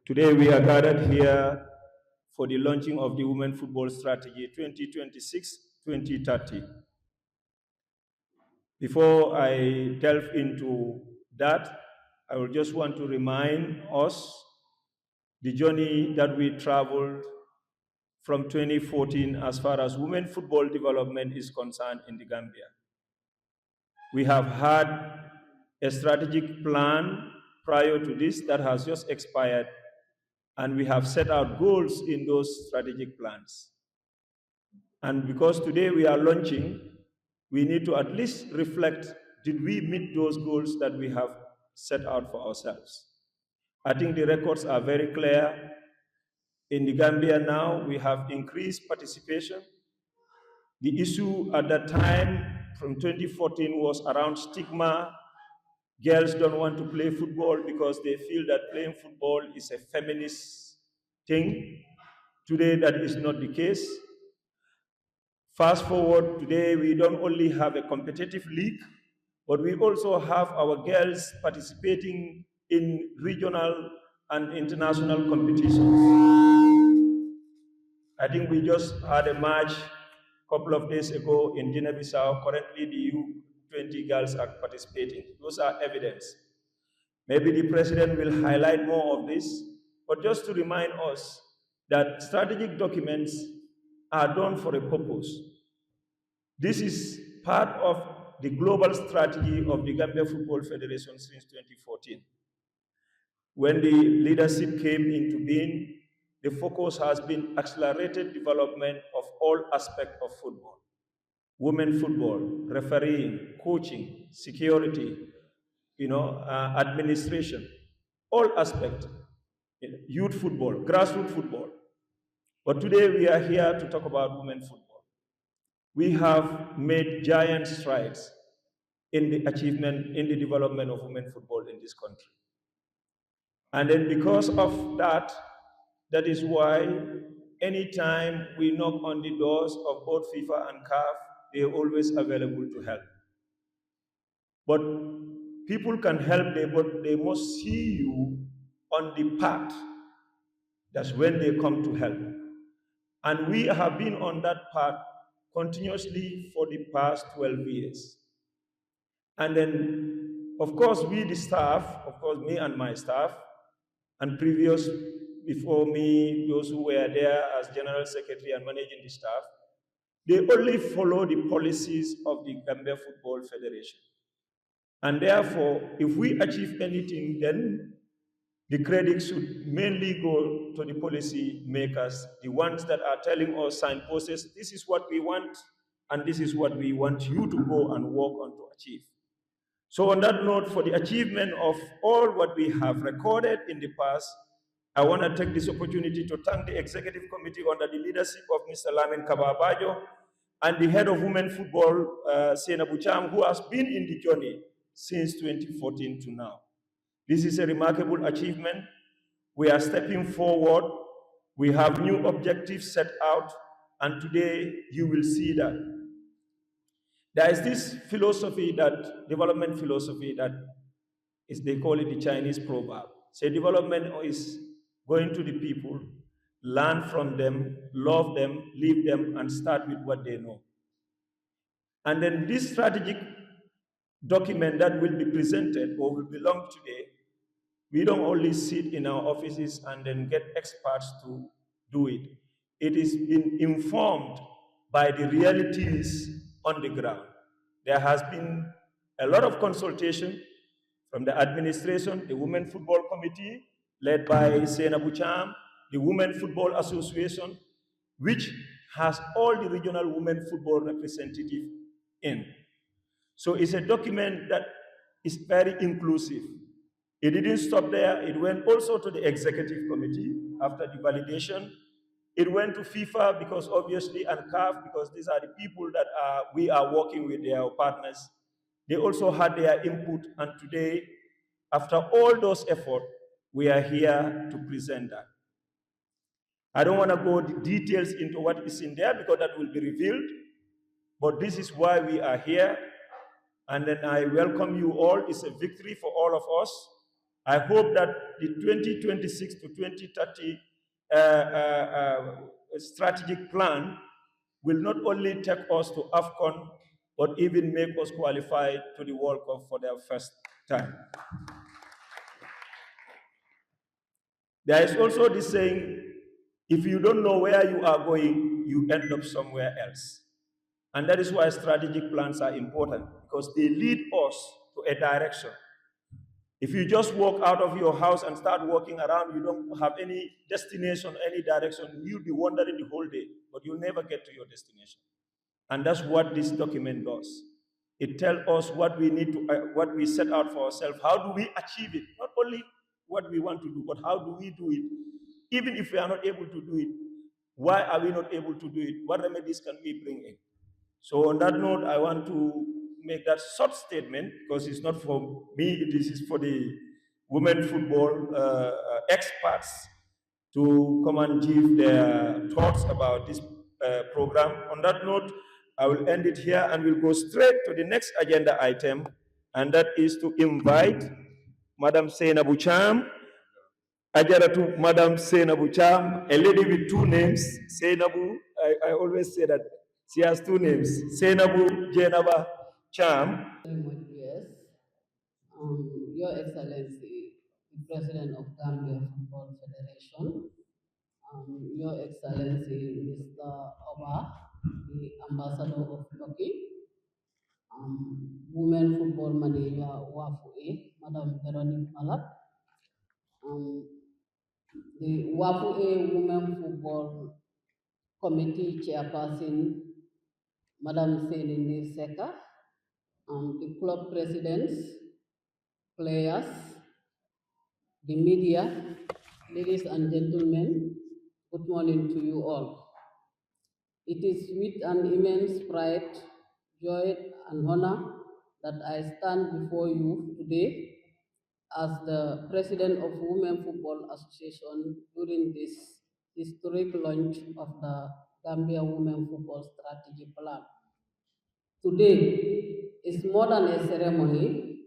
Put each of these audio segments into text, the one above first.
Today we are gathered here for the launching of the Women Football Strategy 2026-2030. Before I delve into that, I will just want to remind us the journey that we traveled from 2014 as far as women football development is concerned in the Gambia. We have had a strategic plan prior to this that has just expired, and we have set out goals in those strategic plans. And because today we are launching, we need to at least reflect, did we meet those goals that we have set out for ourselves? I think the records are very clear. In the Gambia now, we have increased participation. The issue at that time from 2014 was around stigma. Girls don't want to play football because they feel that playing football is a feminist thing. Today, that is not the case. Fast forward, today we don't only have a competitive league, but we also have our girls participating in regional and international competitions. I think we just had a match a couple of days ago in Guinea-Bissau. Currently, the U20 girls are participating. Those are evidence. Maybe the president will highlight more of this, but just to remind us that strategic documents are done for a purpose. This is part of the global strategy of the Gambia Football Federation since 2014. When the leadership came into being, the focus has been accelerated development of all aspects of football. Women football, refereeing, coaching, security, administration, all aspects. Youth football, grassroots football. But today we are here to talk about women football. We have made giant strides in the achievement, in the development of women football in this country. And then because of that, that is why anytime we knock on the doors of both FIFA and CAF, they are always available to help. But people can help, but they must see you on the path. That's when they come to help. And we have been on that path continuously for the past 12 years. And then, of course, we, the staff, of course, me and my staff, and previous, before me, those who were there as General Secretary and managing the staff, they only follow the policies of the Gambia Football Federation. And therefore, if we achieve anything, then the credit should mainly go to the policy makers, the ones that are telling us, signposts, this is what we want, and this is what we want you to go and work on to achieve. So on that note, for the achievement of all what we have recorded in the past, I want to take this opportunity to thank the Executive Committee under the leadership of Mr. Lamin Kababajo and the head of women football, Sena Bucham, who has been in the journey since 2014 to now. This is a remarkable achievement. We are stepping forward. We have new objectives set out, and today you will see that. There is this philosophy, that development philosophy, that is, they call it the Chinese proverb. Say development is going to the people, learn from them, love them, leave them, and start with what they know. And then this strategic document that will be presented or will belong today, we don't only sit in our offices and then get experts to do it. It is been informed by the realities on the ground. There has been a lot of consultation from the administration, the Women Football Committee, led by Sena Bucham, the Women Football Association, which has all the regional women football representatives in. So it's a document that is very inclusive. It didn't stop there. It went also to the Executive Committee after the validation. It went to FIFA because obviously, and CAF, because these are the people that we are working with, their partners. They also had their input, and today, after all those efforts, we are here to present that. I don't want to go the details into what is in there because that will be revealed, but this is why we are here. And then I welcome you all. It's a victory for all of us. I hope that the 2026 to 2030 strategic plan will not only take us to AFCON, but even make us qualify to the World Cup for the first time. There is also this saying, if you don't know where you are going, you end up somewhere else. And that is why strategic plans are important, because they lead us to a direction. If you just walk out of your house and start walking around, you don't have any destination, any direction, you'll be wandering the whole day, but you'll never get to your destination. And that's what this document does. It tells us what we need to, what we set out for ourselves. How do we achieve it? Not only what we want to do, but how do we do it? Even if we are not able to do it, why are we not able to do it? What remedies can we bring in? So on that note, I want to make that short statement, because it's not for me, this is for the women football experts to come and give their thoughts about this program. On that note, I will end it here and we'll go straight to the next agenda item, and that is to invite Madam Seinabu Cham, Ajaratu Madam Seinabu Cham, a lady with two names. Seinabu, I always say that she has two names, Seinabu Jenaba Cham. Very much, yes. Your Excellency, the President of Gambia Football Federation, Your Excellency, Mr. Oba, the Ambassador of Turkey, Women Football Manager WAFUA, Madam Veronique Malak, the WAFUA Women Football Committee Chairperson, Madam Seninde Seka, the club presidents, players, the media, ladies and gentlemen, good morning to you all. It is with an immense pride, joy, and honor that I stand before you today as the President of Women Football Association during this historic launch of the Gambia Women Football Strategy Plan. Today is more than a ceremony.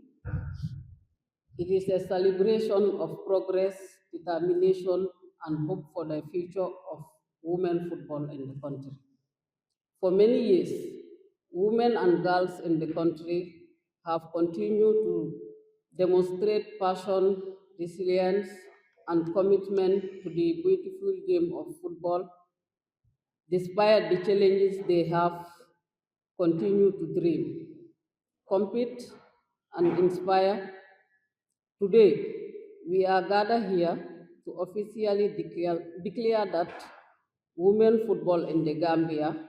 It is a celebration of progress, determination, and hope for the future of women football in the country. For many years, women and girls in the country have continued to demonstrate passion, resilience, and commitment to the beautiful game of football. Despite the challenges, they have continued to dream, compete, and inspire. Today, we are gathered here to officially declare that women football in the Gambia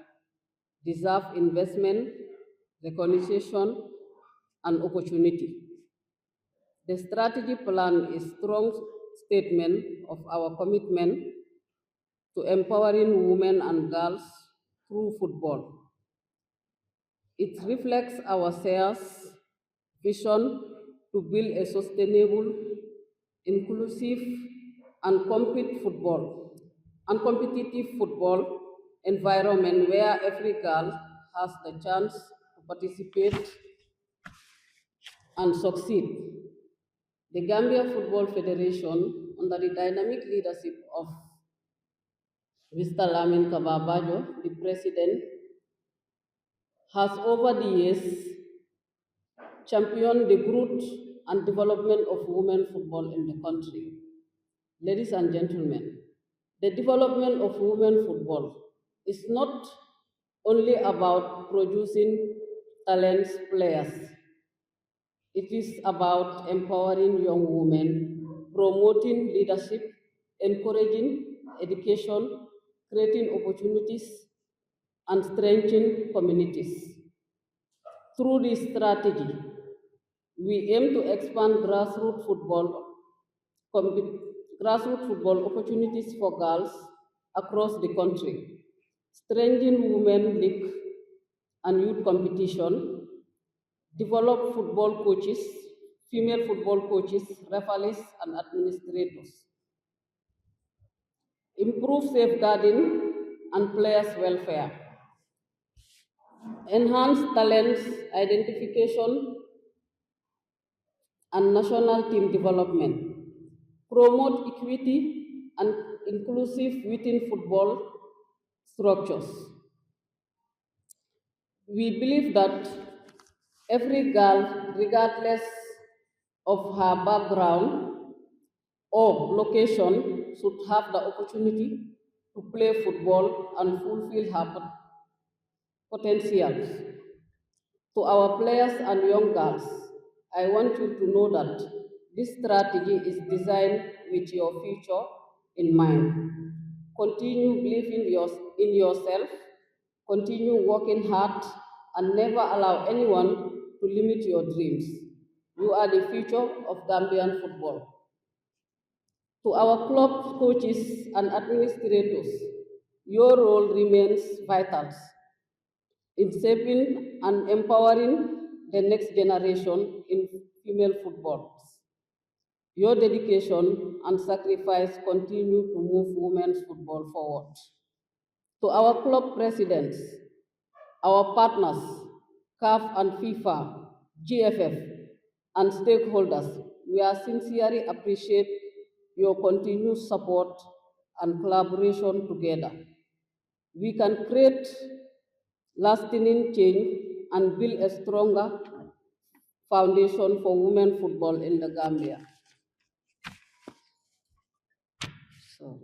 deserve investment, recognition, and opportunity. The strategy plan is a strong statement of our commitment to empowering women and girls through football. It reflects our shared vision to build a sustainable, inclusive, and competitive football environment where every girl has the chance to participate and succeed. The Gambia Football Federation, under the dynamic leadership of Mr. Lamin Kababajo, the president, has over the years championed the growth and development of women football in the country. Ladies and gentlemen, the development of women football is not only about producing talented players. It is about empowering young women, promoting leadership, encouraging education, creating opportunities, and strengthening communities. Through this strategy, we aim to expand grassroots football opportunities for girls across the country, strengthen women league and youth competition, develop football coaches, female football coaches, referees, and administrators, improve safeguarding and players' welfare, enhance talent identification and national team development, promote equity and inclusive within football structures. We believe that every girl, regardless of her background or location, should have the opportunity to play football and fulfill her potentials. To our players and young girls, I want you to know that this strategy is designed with your future in mind. Continue believing in yourself, continue working hard, and never allow anyone to limit your dreams. You are the future of Gambian football. To our club coaches and administrators, your role remains vital in shaping and empowering the next generation in female football. Your dedication and sacrifice continue to move women's football forward. To our club presidents, our partners, CAF and FIFA, GFF, and stakeholders, we are sincerely appreciate your continued support and collaboration together. We can create lasting change and build a stronger foundation for women football in the Gambia. So,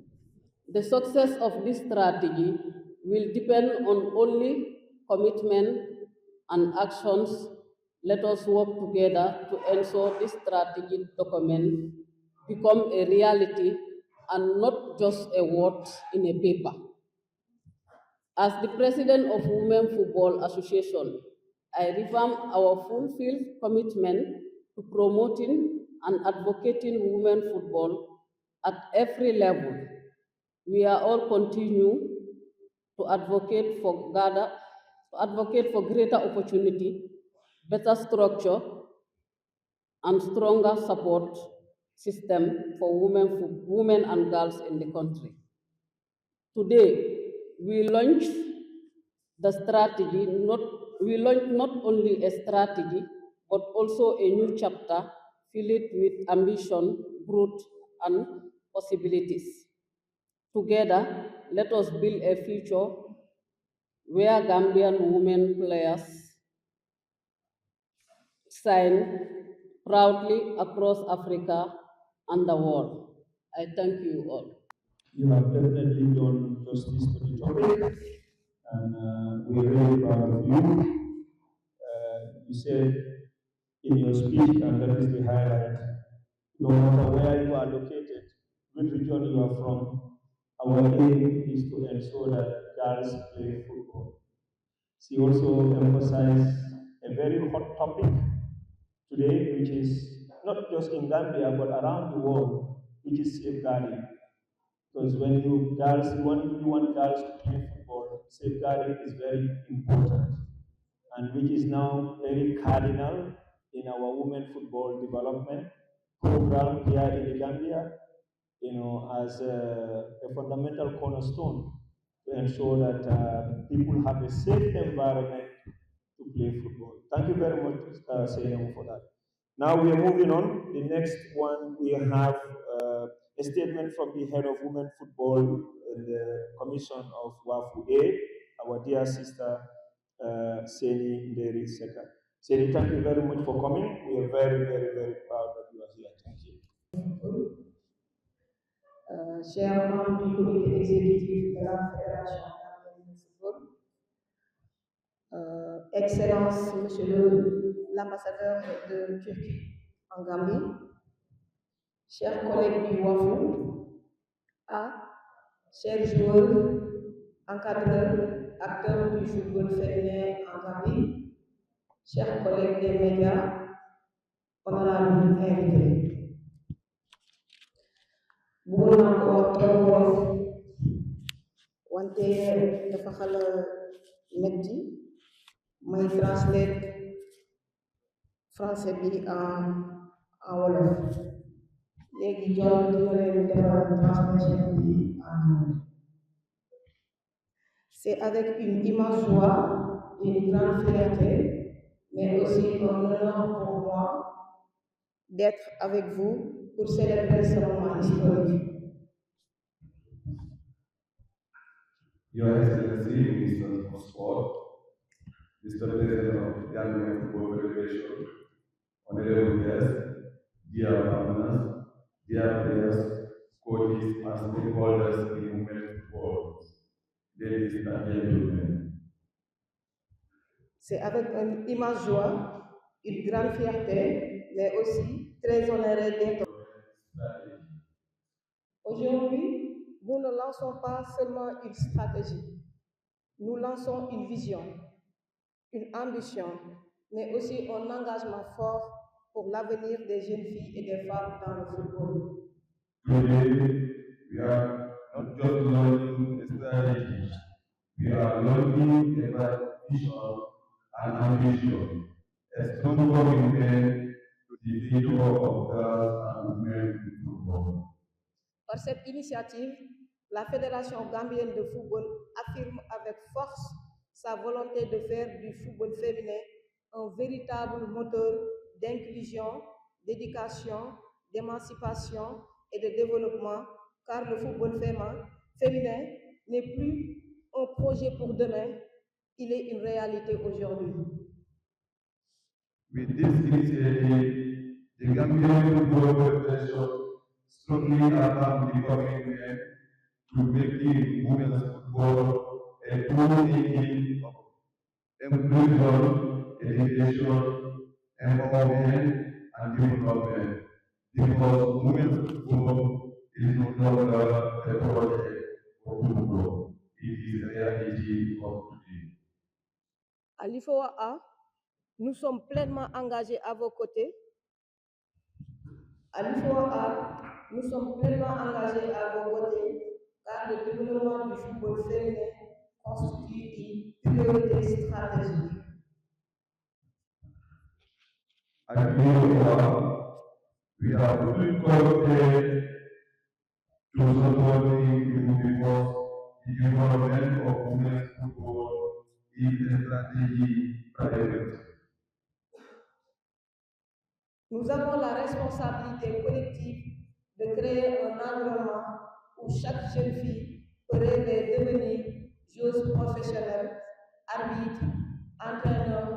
the success of this strategy will depend on only commitment and actions. Let us work together to ensure this strategic document become a reality and not just a word in a paper. As the president of Women Football Association, I reaffirm our fulfilled commitment to promoting and advocating women football at every level. We are all continue to advocate for greater opportunity, better structure, and stronger support system for women and girls in the country. Today, we launched not only a strategy, but also a new chapter filled with ambition, growth, and possibilities. Together, let us build a future where Gambian women players shine proudly across Africa and the world. I thank you all. You have definitely done justice to the topic, and we're really proud of you. You said in your speech, and that is the highlight, no matter where you are located, which region you are from, our aim is to ensure that girls play football. She also emphasized a very hot topic today, which is not just in Gambia but around the world, which is safeguarding. Because when you want girls to play football, safeguarding is very important, and which is now very cardinal in our women football development program here in the Gambia, as a fundamental cornerstone to ensure that people have a safe environment to play football. Thank you very much, Seynabou, for that. Now we are moving on. The next one, we have a statement from the head of women football in the commission of WAFU A, our dear sister, Seni Nderi Seka. Seni, thank you very much for coming. We are very, very, very proud that you are here. Thank you. Chers membres du comité exécutif de la Fédération gambienne de football, Excellence, Monsieur l'ambassadeur de Turquie en Gambie, chers collègues du WAFU, chers joueurs, encadreurs, acteurs du football féminin en Gambie, chers collègues des médias, honorables invités. Bëggoon naa ko wax trop wolof wante dafa xala metti may translate français bi en wolof léegi jox dina leen defal translation bi en c'est avec une immense joie et une grande fierté mais aussi un honneur pour moi d'être avec vous pour célébrer ce moment historique. Your Excellency, Minister of Sport, Mr. President of Gambian Football Federation, honorable guests, dear partners, dear players, coaches, and stakeholders in women's football, ladies and gentlemen. C'est avec une immense joie, une grande fierté, mais aussi très honoré d'être. Aujourd'hui, nous ne lançons pas seulement une stratégie, nous lançons une vision, une ambition, mais aussi un engagement fort pour l'avenir des jeunes filles et des femmes dans le football. Today, we are not just launching a strategy, we are launching a vision and ambition, a strong commitment to the future of girls and women in football. Par cette initiative, la Fédération gambienne de football affirme avec force sa volonté de faire du football féminin un véritable moteur d'inclusion, d'éducation, d'émancipation et de développement, car le football féminin n'est plus un projet pour demain, il est une réalité aujourd'hui. With this initiative, the Gambian Football Federation strongly affirms the commitment to making women's football a true engine of inclusion, education, empowerment, and development. Because women's football is no longer a project for football, it is a reality of today. À l'IFOA, nous sommes pleinement engagés à vos côtés. À l'IFOA, nous sommes pleinement engagés à vos côtés, car le développement du football féminin constitue une priorité stratégique. At BOR, we are fully committed to supporting you because the development of women's football is a strategy priority. Nous avons la responsabilité collective de créer un environnement où chaque jeune fille peut rêver devenir joueuse professionnelle, arbitre, entraîneur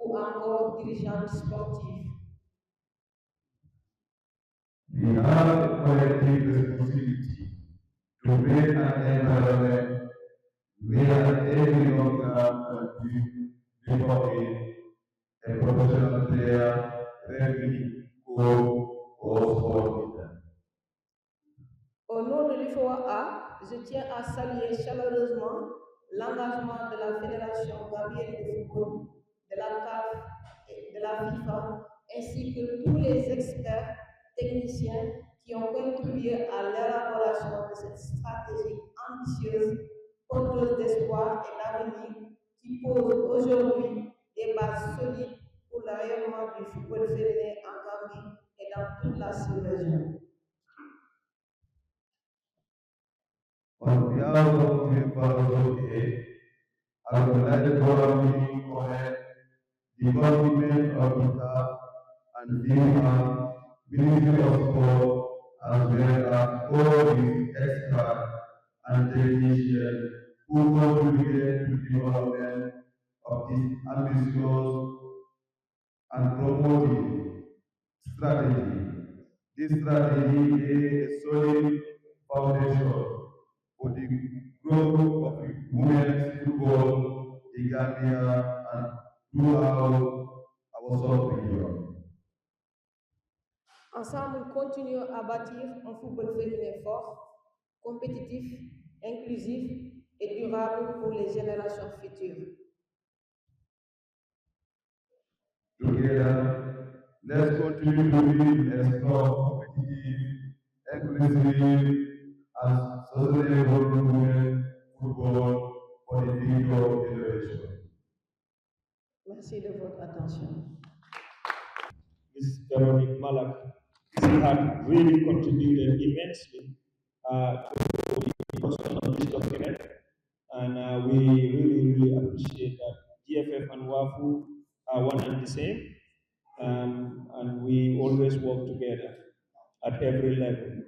ou encore dirigeante sportive. We have a collective responsibility to create an environment where every young girl can become a professional player, referee, coach, or sport leader. Au nom de l'IFOA, je tiens à saluer chaleureusement l'engagement de la Fédération gambienne de football, de la CAF et de la FIFA, ainsi que tous les experts techniciens qui ont contribué à l'élaboration de cette stratégie ambitieuse, porteuse d'espoir et d'avenir, qui pose aujourd'hui des bases solides pour le rayonnement du football féminin en Gambie et dans toute la sous-région. On behalf of GFF, I would like to warmly commend the commitment of the staff and FIFA, Ministry of Sport, as well as all the experts and technicians who contributed to the development of this ambitious and promoting strategy. This strategy lays a solid foundation for the growth of women's football in Gambia and throughout our sub-region. Ensemble, continuons à bâtir un football féminin fort, compétitif, inclusif et durable pour les générations futures. Together, let's continue to build a strong, competitive, inclusive, and sustainable women football for the future generation. Merci de votre attention. Ms. Veronique Malak, she had really contributed immensely to the production of this document, and we really appreciate that GFF and WAFU are one and the same, and we always work together. at every level.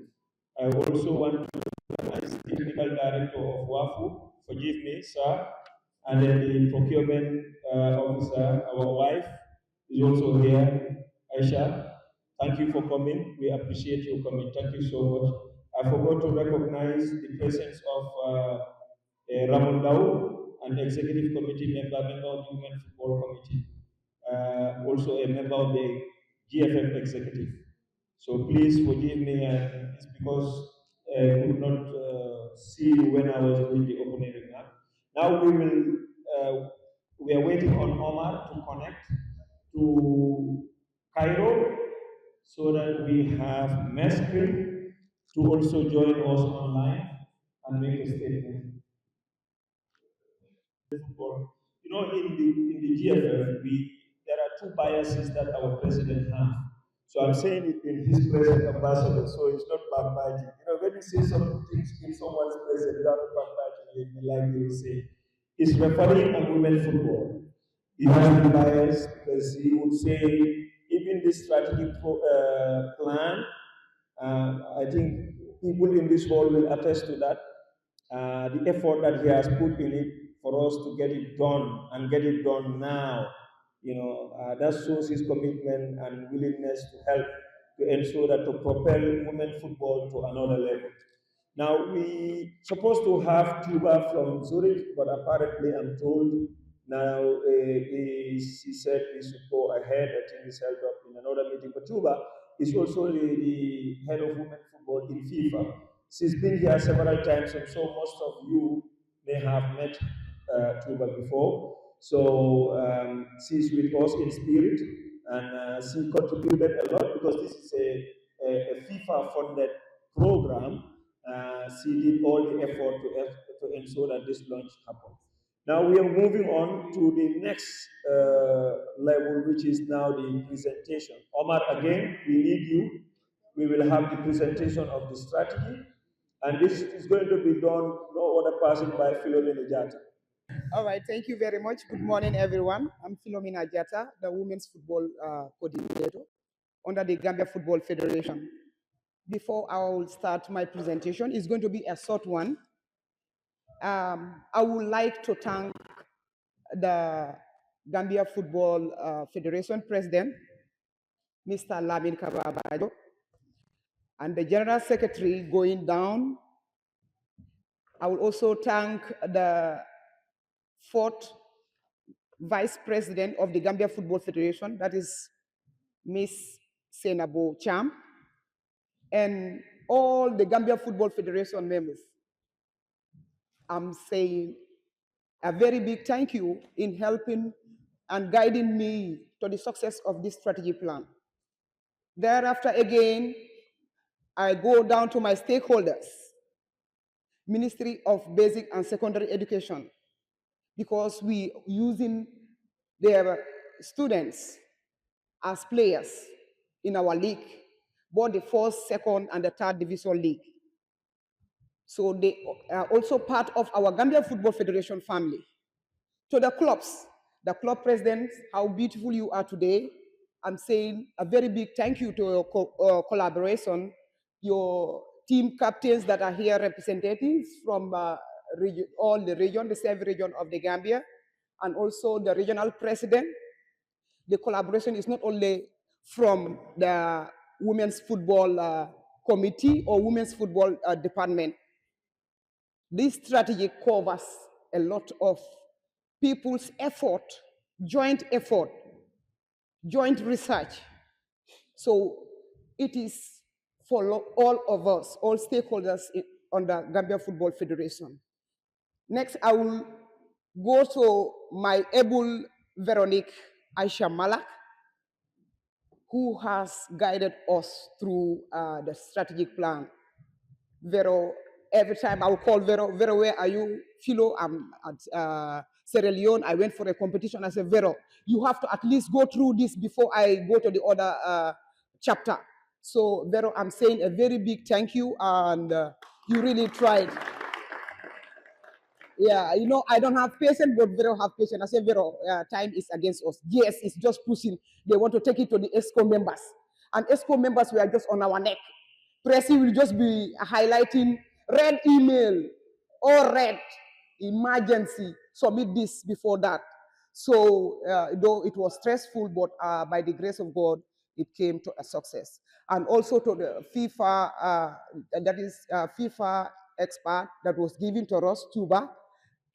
I also want to recognize the technical director of WAFU, forgive me, sir, and then the procurement officer, our wife, is also here, Aisha. Thank you for coming. We appreciate your coming. Thank you so much. I forgot to recognize the presence of Ramon Dao, an executive committee member of the Women Football Committee, also a member of the GFF executive. So please forgive me, it's because I could not see you when I was doing the opening remark. Now we are waiting on Omar to connect to Cairo so that we have Meskin to also join us online and make a statement. Football. You know, in the GFF, there are two biases that our president has. So I'm saying it in his present ambassador, so it's not backbiting. You know, when you say some things in someone's presence without backbiting, like you say, he's referring on women football. He has been biased because he would say, even this strategic plan, I think people in this hall will attest to that. The effort that he has put in it for us to get it done and get it done now, that shows his commitment and willingness to help to ensure that to propel women football to another level. Now we supposed to have Tuba from Zurich, but apparently I'm told now he said we should go ahead. I think he's held up in another meeting. But Tuba is also the head of women football in FIFA. She's been here several times, and so most of you may have met Tuba before. So she's with us in spirit, and she contributed a lot because this is a FIFA-funded program. She did all the effort to ensure that this launch happened. Now we are moving on to the next level, which is now the presentation. Omar, again, we need you. We will have the presentation of the strategy, and this is going to be done no other person by Philomena Jata. All right, thank you very much. Good morning, everyone. I'm Philomena Jata, the Women's Football Coordinator under the Gambia Football Federation. Before I will start my presentation, it's going to be a short one. I would like to thank the Gambia Football Federation President, Mr. Lamin Kababajo, and the General Secretary going down. I will also thank the fourth Vice President of the Gambia Football Federation, that is Miss Senabo Cham, and all the Gambia Football Federation members. I'm saying a very big thank you in helping and guiding me to the success of this strategy plan. Thereafter, again, I go down to my stakeholders, Ministry of Basic and Secondary Education, because we using their students as players in our league, both the first, second, and the third division league. So they are also part of our Gambia Football Federation family. To the clubs, the club presidents, how beautiful you are today. I'm saying a very big thank you to your collaboration, your team captains that are here, representatives from all the region, the 7 region of the Gambia, and also the regional president. The collaboration is not only from the Women's Football Committee or Women's Football Department. This strategy covers a lot of people's effort, joint research. So it is for all of us, all stakeholders on the Gambia Football Federation. Next, I will go to my able Veronique Aisha Malak, who has guided us through the strategic plan. Vero, every time I will call Vero, Vero, where are you? Philo, I'm at Sierra Leone. I went for a competition. I said, Vero, you have to at least go through this before I go to the other chapter. So, Vero, I'm saying a very big thank you, and you really tried. Yeah, you know, I don't have patience, but Vero have patience. I said, Vero, time is against us. Yes, it's just pushing. They want to take it to the ESCO members. And ESCO members, we are just on our neck. Pressy will just be highlighting red email or red emergency, submit this before that. So though it was stressful, but by the grace of God, it came to a success. And also to the FIFA, that is FIFA expert that was given to us, Tuba.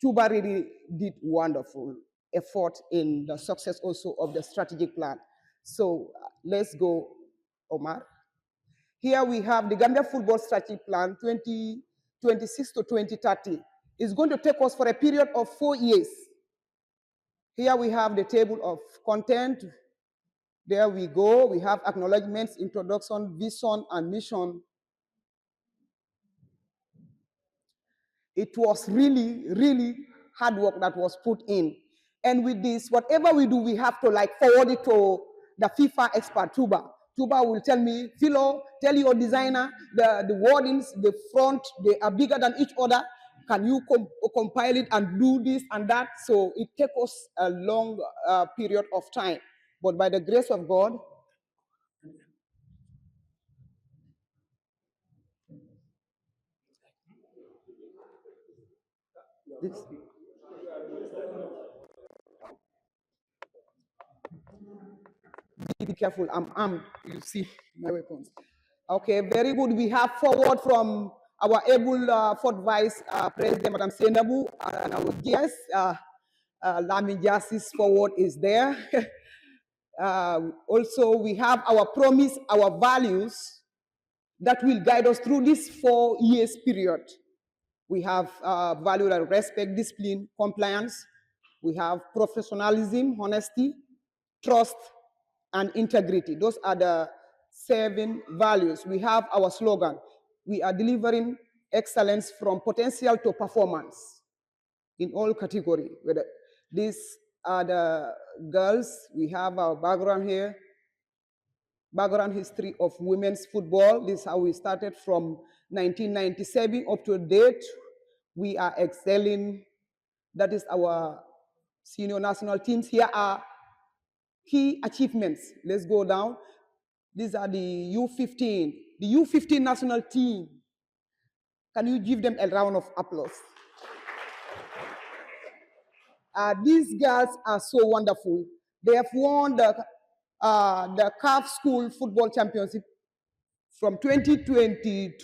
Tuba really did wonderful effort in the success also of the strategic plan. So let's go, Omar. Here we have the Gambia Football Strategic Plan 2026 to 2030. It's going to take us for a period of 4 years. Here we have the table of content. There we go. We have acknowledgements, introduction, vision, and mission. It was really, really hard work that was put in. And with this, whatever we do, we have to like forward it to the FIFA expert, Tuba. Tuba will tell me, Philo, tell your designer, the wordings, the front, they are bigger than each other. Can you compile it and do this and that? So it takes us a long period of time. But by the grace of God, this, be careful, I'm armed, you see my weapons. Okay, very good. We have forward from our able fourth vice president, Madam Senabu, and our guest, Lamin Jass's forward is there. Also, we have our promise, our values that will guide us through this 4 years period. We have value like respect, discipline, compliance. We have professionalism, honesty, trust, and integrity. Those are the 7 values. We have our slogan. We are delivering excellence from potential to performance in all categories. These are the girls. We have our background here. Background history of women's football. This is how we started from 1997 up to date. We are excelling. That is our senior national teams. Here are key achievements. Let's go down. These are the U15. The U15 national team. Can you give them a round of applause? These girls are so wonderful. They have won the CAF School Football Championship from 2022,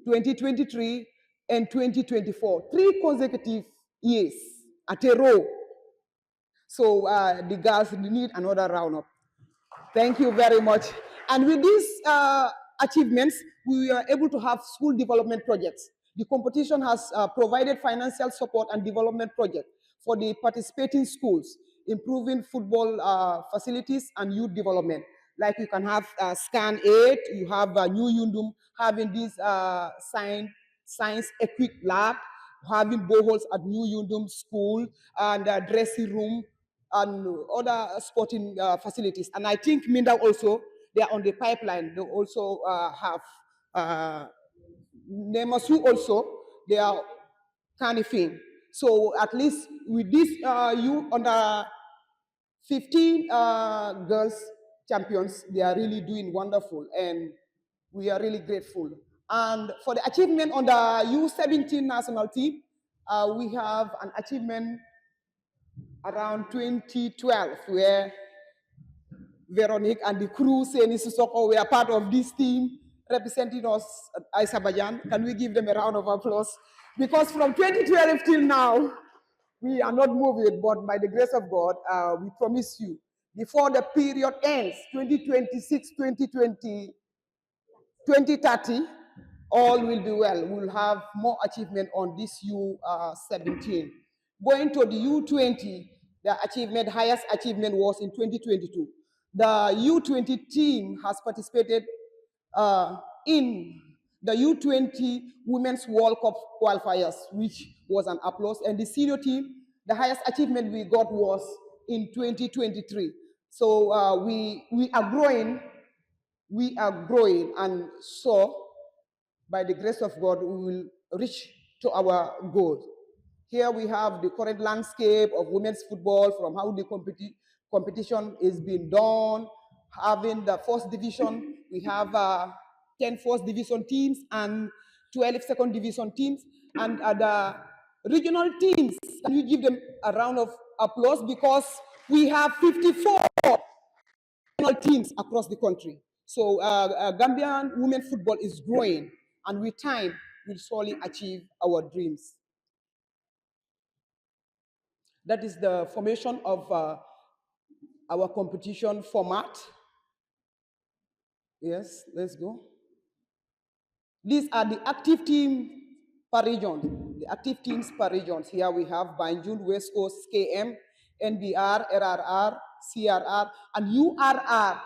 2023, and 2024. 3 consecutive years at a row. So the girls need another round up. Thank you very much. And with these achievements, we are able to have school development projects. The competition has provided financial support and development projects for the participating schools, improving football facilities and youth development. Like you can have Scan 8, you have New Yundum having this science-equipped lab, having boreholes at New Yundum School, and dressing room, and other sporting facilities. And I think Minda also, they are on the pipeline. They also have Nemasu also, they are canifing. So at least with this, you under 15 girls champions, they are really doing wonderful, and we are really grateful. And for the achievement on the U17 national team, we have an achievement around 2012, where Veronique and the crew, Seni Sissoko, were part of this team representing us at Azerbaijan. Can we give them a round of applause? Because from 2012 till now, we are not moving, but by the grace of God, we promise you, before the period ends, 2026, 2020, 2030, all will be well. We'll have more achievement on this U17. Going to the U20, the highest achievement was in 2022. The U20 team has participated in the U20 Women's World Cup qualifiers, which was an applause. And the senior team, the highest achievement we got was in 2023. So we are growing, and so by the grace of God, we will reach to our goal. Here we have the current landscape of women's football, from how the competition is being done. Having the first division, we have 10 first division teams and 12 second division teams. And the regional teams, can you give them a round of applause? Because we have 54 regional teams across the country. So Gambian women football is growing, and with time, we'll surely achieve our dreams. That is the formation of our competition format. Yes, let's go. These are the active team per region. The active teams per regions. Here we have Banjul, West Coast, KM, NBR, RRR, CRR, and URR.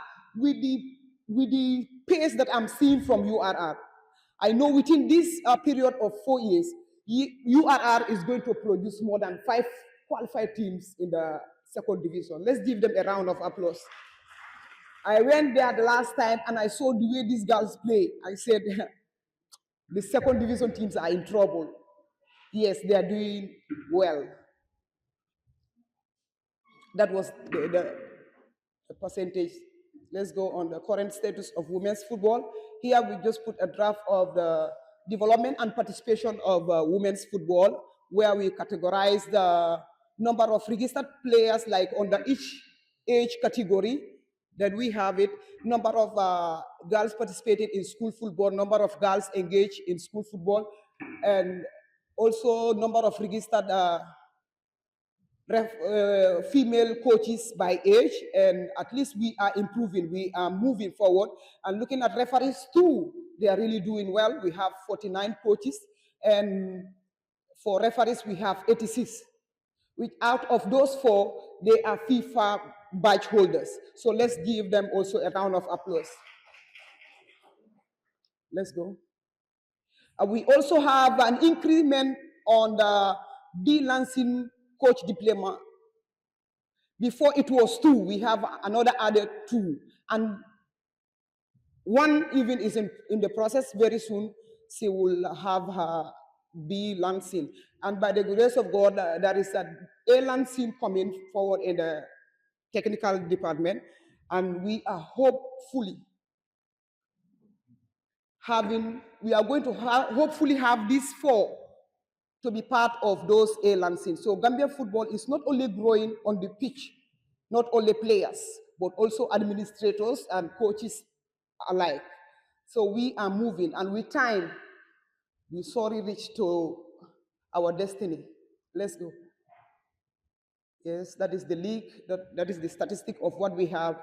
With the pace that I'm seeing from URR, I know within this period of 4 years, URR is going to produce more than 5 qualified teams in the second division. Let's give them a round of applause. I went there the last time and I saw the way these girls play. I said, the second division teams are in trouble. Yes, they are doing well. That was the percentage. Let's go on the current status of women's football. Here we just put a draft of the development and participation of women's football, where we categorize the number of registered players, like under each age category. Then we have it, number of girls participating in school football, number of girls engaged in school football, and also number of registered female coaches by age, and at least we are improving, we are moving forward. And looking at referees too, they are really doing well. We have 49 coaches, and for referees we have 86, which out of those 4, they are FIFA badge holders. So let's give them also a round of applause. Let's go. We also have an increment on the D-Lancing coach diploma. Before it was 2, we have another added 2. And 1 even is in the process. Very soon, she will have her B Lancing. And by the grace of God, there is a Lancing coming forward in the technical department. And we are hopefully we are going to hopefully have these 4 to be part of those A-Lancing. So Gambia football is not only growing on the pitch, not only players, but also administrators and coaches alike. So we are moving, and with time, we sorry reach to our destiny. Let's go. Yes, that is the league, that is the statistic of what we have,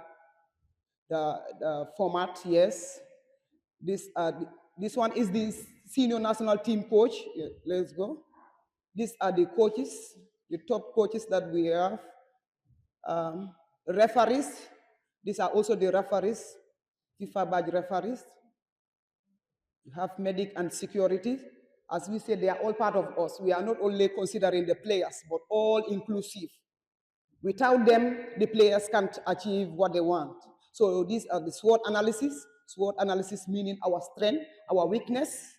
the format, yes. This one is the senior national team coach. Yeah, let's go. These are the coaches, the top coaches that we have. Referees, these are also the referees, FIFA badge referees. We have medic and security. As we said, they are all part of us. We are not only considering the players, but all inclusive. Without them, the players can't achieve what they want. So these are the SWOT analysis meaning our strength, our weakness,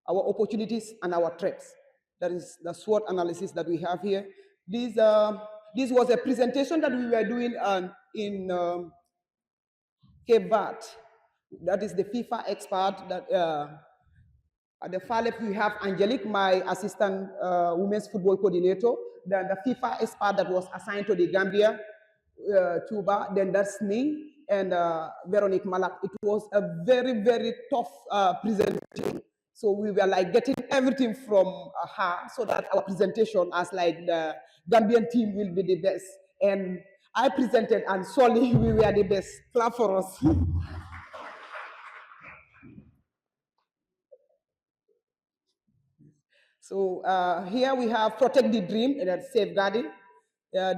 our opportunities, and our threats. That is the SWOT analysis that we have here. This was a presentation that we were doing in Cape Verde. That is the FIFA expert. That at the far left we have Angelique, my assistant women's football coordinator. Then the FIFA expert that was assigned to the Gambia, Tuba. Then that's me and Veronique Malak. It was a very, very tough presentation. So we were like getting everything from her, so that our presentation as like the Gambian team will be the best. And I presented, and solely we were the best. Clap for us. So here we have Protect the Dream, and that's safeguarding.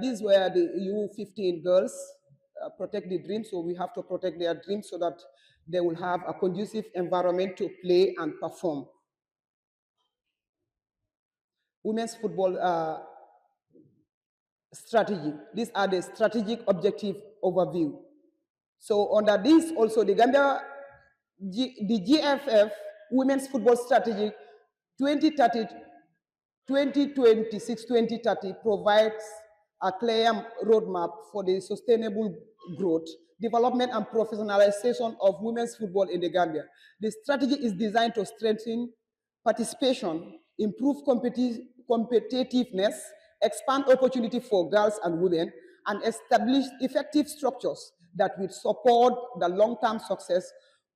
These were the U15 girls, Protect the Dream. So we have to protect their dreams so that they will have a conducive environment to play and perform. Women's football strategy. These are the strategic objective overview. So under this also, the Gambia, the GFF Women's Football Strategy 2026-2030 provides a clear roadmap for the sustainable growth, development, and professionalization of women's football in the Gambia. The strategy is designed to strengthen participation, improve competitiveness, expand opportunity for girls and women, and establish effective structures that will support the long-term success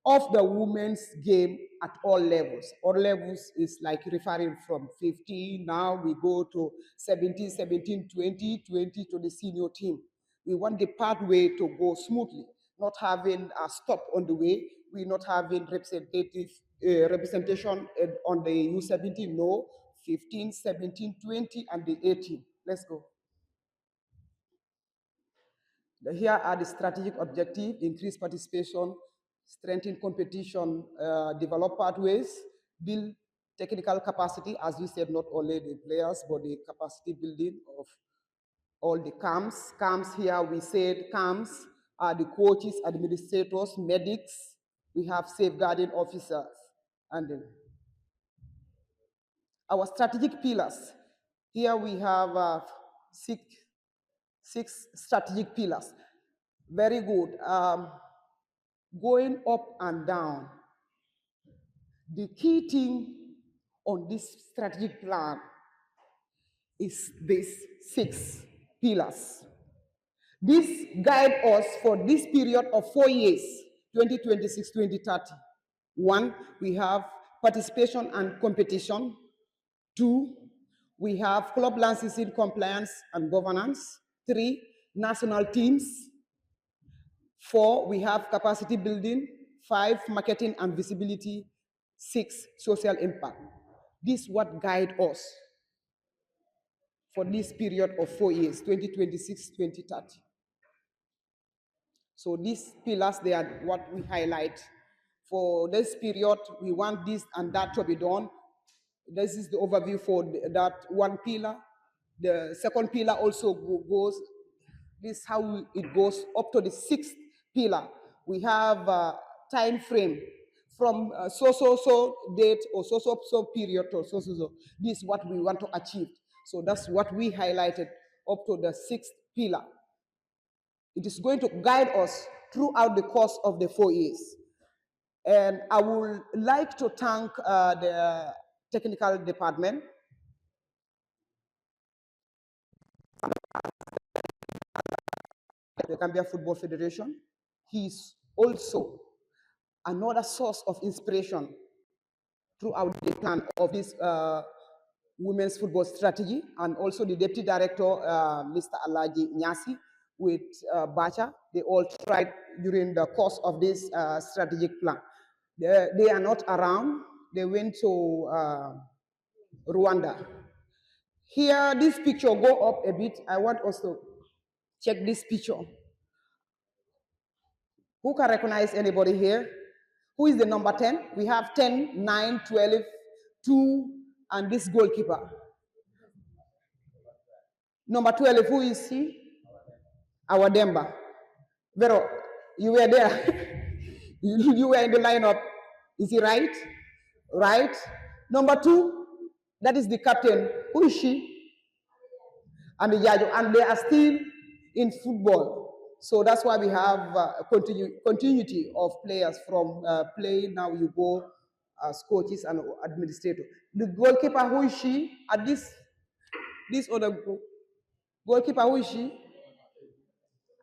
of the women's game at all levels. All levels is like referring from 15, now we go to 17, 17, 20, 20 to the senior team. We want the pathway to go smoothly, not having a stop on the way. We're not having representation on the U17, no, 15, 17, 20, and the 18. Let's go. Here are the strategic objectives: increase participation, strengthen competition, develop pathways, build technical capacity, as we said, not only the players, but the capacity building of all the camps. Camps here, we said camps are the coaches, administrators, medics, we have safeguarding officers, and then our strategic pillars. Here we have six strategic pillars. Very good. Going up and down. The key thing on this strategic plan is these 6 pillars. This guide us for this period of 4 years, 2026-2030. 1, we have participation and competition. 2, we have club licensing compliance and governance. 3, national teams. 4, we have capacity building. 5, marketing and visibility. 6, social impact. This is what guide us for this period of 4 years, 2026-2030. So these pillars, they are what we highlight. For this period, we want this and that to be done. This is the overview for that one pillar. The second pillar also goes, this is how it goes up to the 6th pillar. We have a time frame from so date or so period to so. This is what we want to achieve. So that's what we highlighted up to the 6th pillar. It is going to guide us throughout the course of the 4 years. And I would like to thank the technical department, the Gambia Football Federation. He's also another source of inspiration throughout the plan of this women's football strategy, and also the deputy director, Mr. Alaji Nyasi, with Bacha. They all tried during the course of this strategic plan. They are not around. They went to Rwanda. Here, this picture, go up a bit. I want us to check this picture. Who can recognize anybody here? Who is the number 10? We have 10, 9, 12, 2, and this goalkeeper. Number 12, who is he? Our Demba. Vero, you were there. You were in the lineup. Is he right? Right. Number 2, that is the captain. Who is she? And the Yajo. And they are still in football. So that's why we have continuity of players from playing. Now you go as coaches and administrators. The goalkeeper, who is she? At this other goalkeeper, who is she?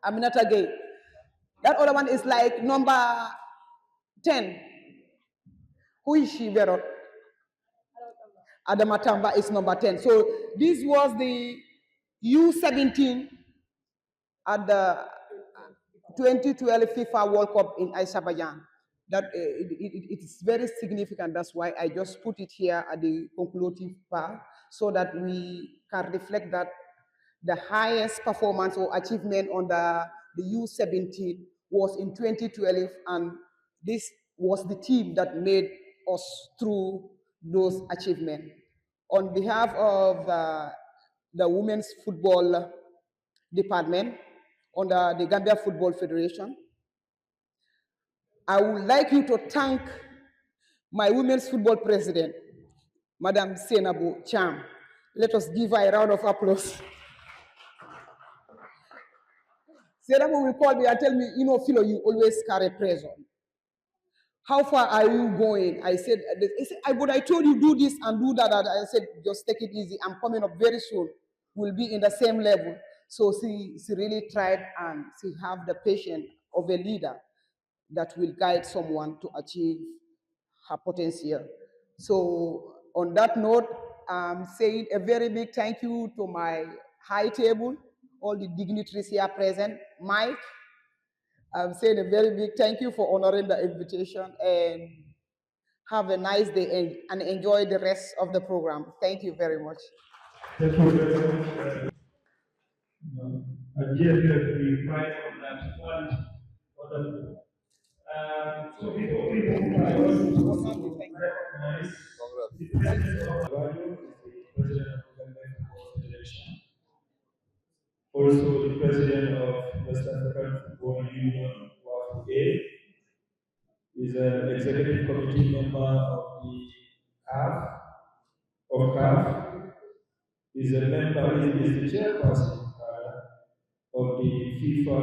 Aminata Gay. That other one is like number 10. Who is she, Vero? Adamatamba is number 10. So this was the U17 at the 2012 FIFA World Cup in Azerbaijan. That it is very significant. That's why I just put it here at the conclusive part, so that we can reflect that the highest performance or achievement on the U17 was in 2012, and this was the team that made us through those achievements. On behalf of the Women's Football Department, under the Gambia Football Federation, I would like you to thank my Women's Football President, Madam Senabu Cham. Let us give her a round of applause. Seramo will call me and tell me, you know, Philo, you always carry pressure. How far are you going? I said, but I told you do this and do that. I said, just take it easy. I'm coming up very soon. We'll be in the same level. So she really tried, and she have the patience of a leader that will guide someone to achieve her potential. So on that note, I'm saying a very big thank you to my high table, all the dignitaries here present. Mike, I'm saying a very big thank you for honoring the invitation, and have a nice day and enjoy the rest of the program. Thank you very much. Thank you very much. At GFF, we pride on that quality. Wonderful. So before we move, I want to recognize the president of Vajo, the president of the Gambia Football Federation, also the president of West African Football Union, WAFA, is an executive committee member of the CAF, is a member, is the chairperson of the FIFA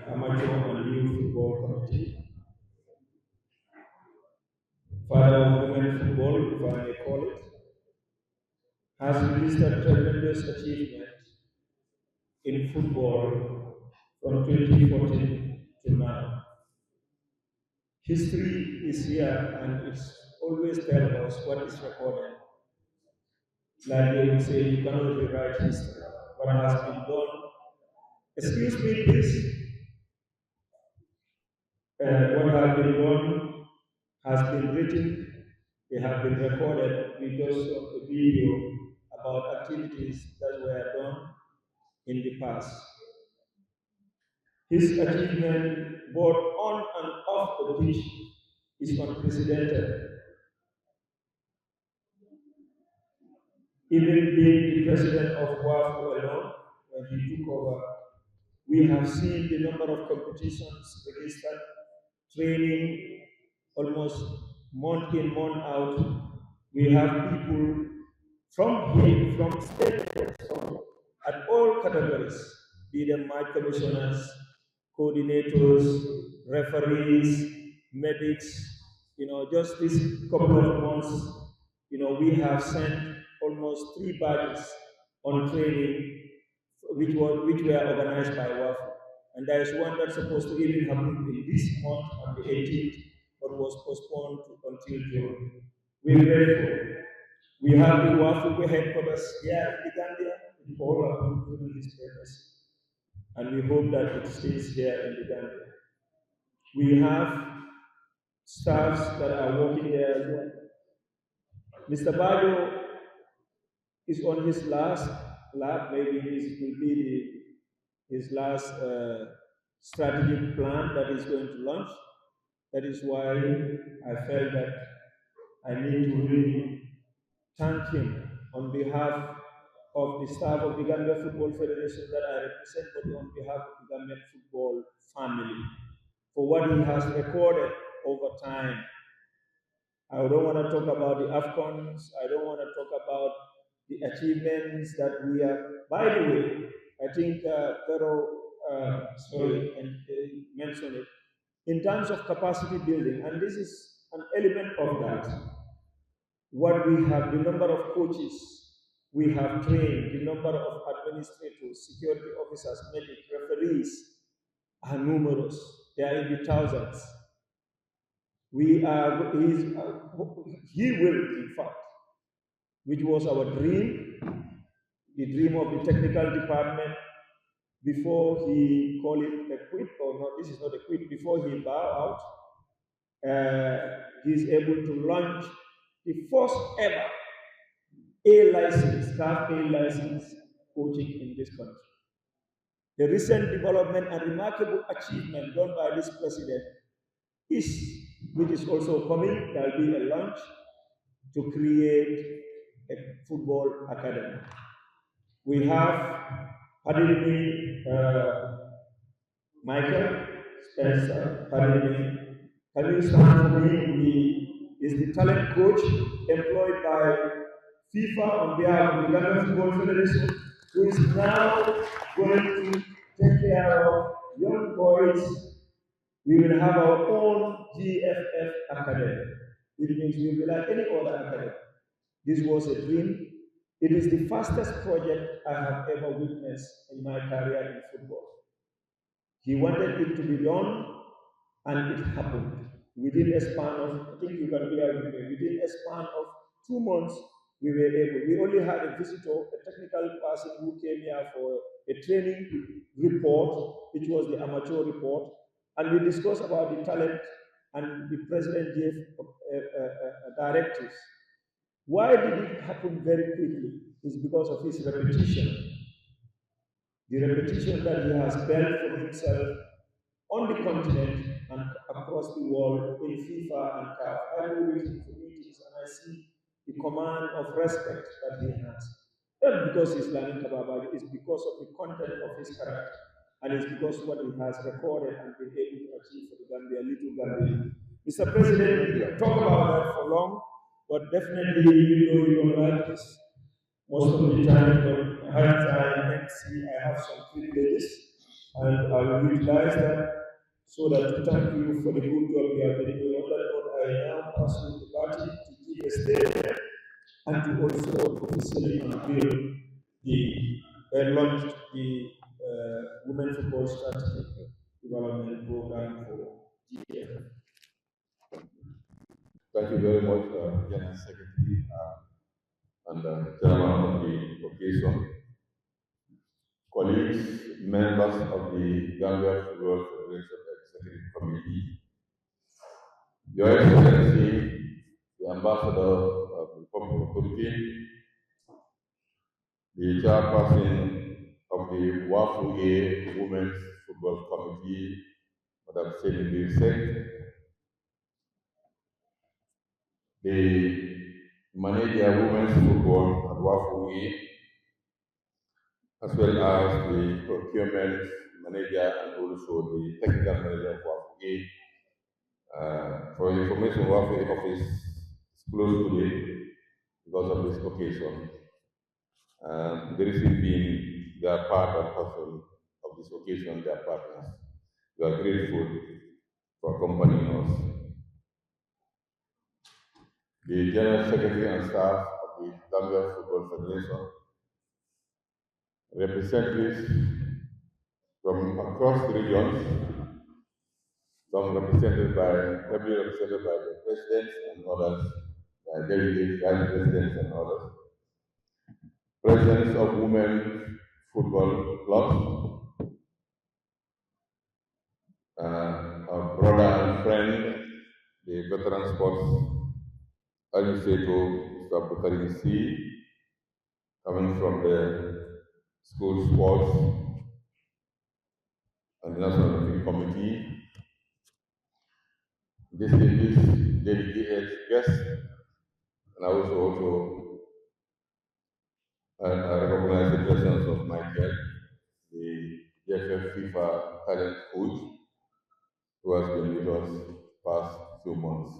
Amateur and Youth Football Committee, father of women football, if I may call it, has registered tremendous achievement in football from 2014 to now. History is here, and it's always tells us what is recorded. Like they would say, you cannot rewrite history. What has been done, excuse me please, what has been done has been written, they have been recorded. We just saw a video about activities that were done in the past. His achievement, both on and off the pitch, is unprecedented. Even being the president of WAFU alone, when he took over, we have seen the number of competitions registered, training almost month in, month out. We have people from here, from states, at all categories, be them match commissioners, coordinators, referees, medics. Just this couple of months, we have sent almost 3 badges on training, which were organized by WAFU. And there is one that's supposed to even happen in this month on the 18th, but was postponed until June. We're grateful. We have the WAFU headquarters here in the Gambia, in all of including this purpose. And we hope that it stays here in the Gambia. We have staffs that are working there as well. Mr. Bajo is on his last lap, maybe this will be his last strategic plan that he's going to launch. That is why I felt that I need to really thank him on behalf of the staff of the Gambia Football Federation that I represent, but on behalf of the Gambian football family, for what he has recorded over time. I don't want to talk about the AFCONs, I don't want to talk about the achievements that we have. By the way, I think Vero mentioned it, in terms of capacity building, and this is an element of that. What we have, the number of coaches we have trained, the number of administrators, security officers, medics, referees are numerous. They are in the thousands. He will, in fact, which was our dream, the dream of the technical department, before he called it a quit, or no, this is not a quit, before he bow out, he's able to launch the first ever staff A license coaching in this country. The recent development and remarkable achievement done by this president which is also coming, there will be a launch to create a football academy. We have, pardon me, Michael Spencer, pardon me, can you stand for me? He is the talent coach employed by FIFA on behalf of the Gambia Football Federation, who is now going to take care of young boys. We will have our own GFF academy. It means we will be like any other academy. This was a dream. It is the fastest project I have ever witnessed in my career in football. He wanted it to be done, and it happened. Within a span of, I think you can bear with me, within a span of 2 months, we were able. We only had a visitor, a technical person who came here for a training report, which was the amateur report, and we discussed about the talent, and the president gave directives. Why did it happen very quickly? It's because of his repetition. The repetition that he has built for himself on the continent and across the world in FIFA and CAF. I go with him for meetings and I see the command of respect that he has. Not because he's learning Kababa, it's because of the content of his character. And it's because what he has recorded and been able to achieve for the Gambia, little Gambia. Mr. President, we can talk about that for long, but definitely, even though you don't like this, most of the time, but as I MC, I have some privileges, and I will utilize that so that to thank you for the good job you have been doing. On that note, I now pass you the party to give a statement and to also officially unveil the launch the Women Football Strategy Development Program for GFF. Thank you very much, General Secretary and Chairman of the occasion, colleagues, members of the Gambia Football Federation Executive Committee, Your Excellency, the Ambassador of the Republic of Turkey, the Chairperson of the WAFUA Women's Football Committee, Madam Selim Birsek, the Manager Women's Football at WAFUA, as well as the Procurement Manager and also the Technical Manager of WAFUA. For information, WAFUA office is closed today because of this occasion. The reason being, they are part and parcel of this occasion, they are partners. We are grateful for accompanying us. The General Secretary and staff of the Gambia Football Federation, representatives from across the regions, some represented by the presidents and others, by delegates, vice presidents and others, presidents of women football clubs, our brother and friend, the veteran sports administrator, Mr. Bukari C, coming from the school sports and the National Olympic Committee, distinguished delegated guests, and I also I recognize the presence of Michael, the GFF FIFA talent coach, who has been with us past few months.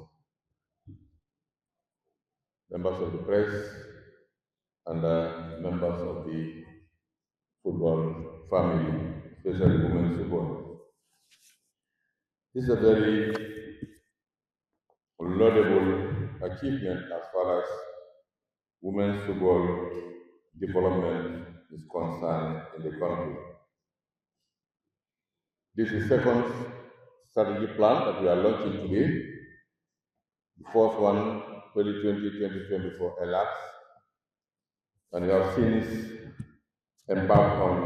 Members of the press and members of the football family, especially women's football. This is a very laudable achievement as far as women's football development is concerned in the country. This is the second strategy plan that we are launching today. The first one, 2020-2024 elapsed, and we have since embarked on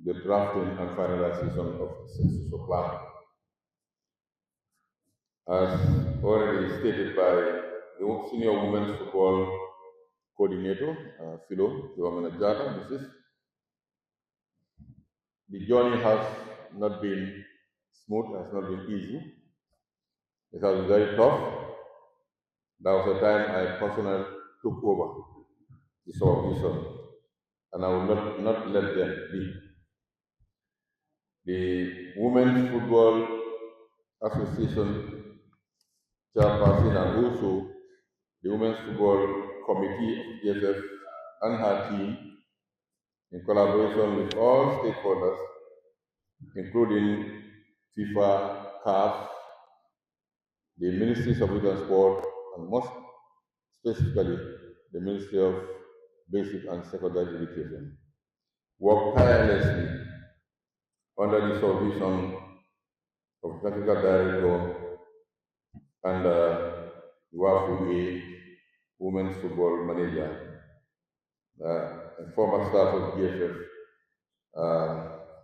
the drafting and finalization of the successor plan. As already stated by the senior women's football coordinator, Philo, Mrs. The journey has not been smooth, has not been easy. It has been very tough. There was a time I personally took over the supervision, and I will not let them be. The Women's Football Association chairperson and also the Women's Football Committee of GFF and her team in collaboration with all stakeholders, including FIFA, CAF, the Ministries of Youth and Sport, and most specifically the Ministry of Basic and Secondary Education, worked tirelessly under the supervision of Technical Director and UAFU Women's Football Manager, and former staff of GFF,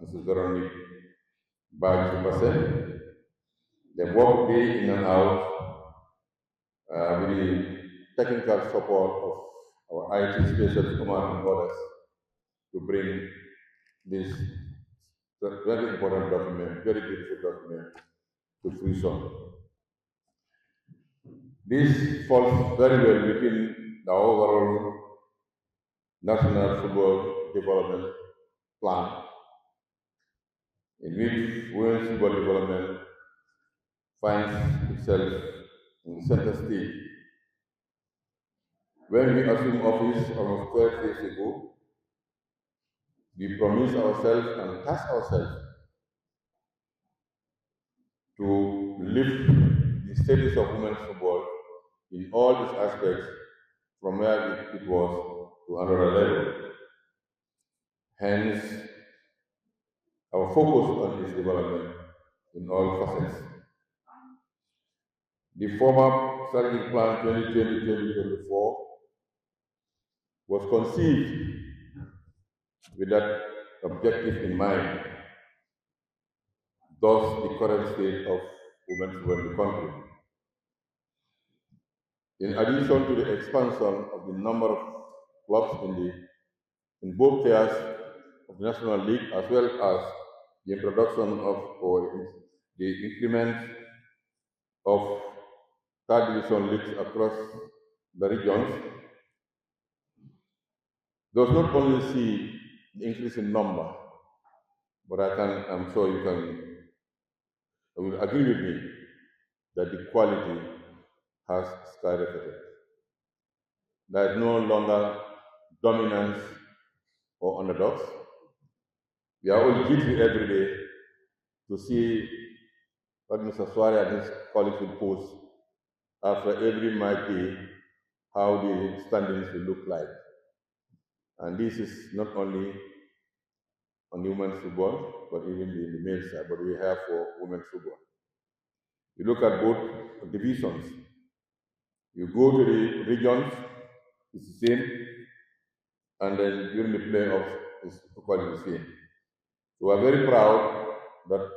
Mrs. Veronique Bajupase. They work day in and out with the technical support of our IT specialist command and others to bring this very important document, very beautiful document to fruition. This falls very well within the overall National Football Development Plan, in which women's football development finds itself in the center stage. When we assumed office almost 12 years ago, we promised ourselves and tasked ourselves to lift the status of women's football in all its aspects from where it was to another level. Hence, our focus on its development in all facets. The former strategic plan 2020-2024 was conceived with that objective in mind, thus the current state of women's football in the country. In addition to the expansion of the number of clubs in both tiers of the National League, as well as the introduction of or the increment of third division leagues across the regions, does not only see the increase in number, but I'm sure you will agree with me that the quality has skyrocketed. There is no longer dominance or underdogs. We are all guilty every day to see what Mr. Suarez and his colleagues will post after every match day, how the standings will look like. And this is not only on women's football, but even in the male side, but we have for women's football. You look at both divisions. You go to the regions, it's the same, and then during the playoffs, it's equally the same. So we're very proud that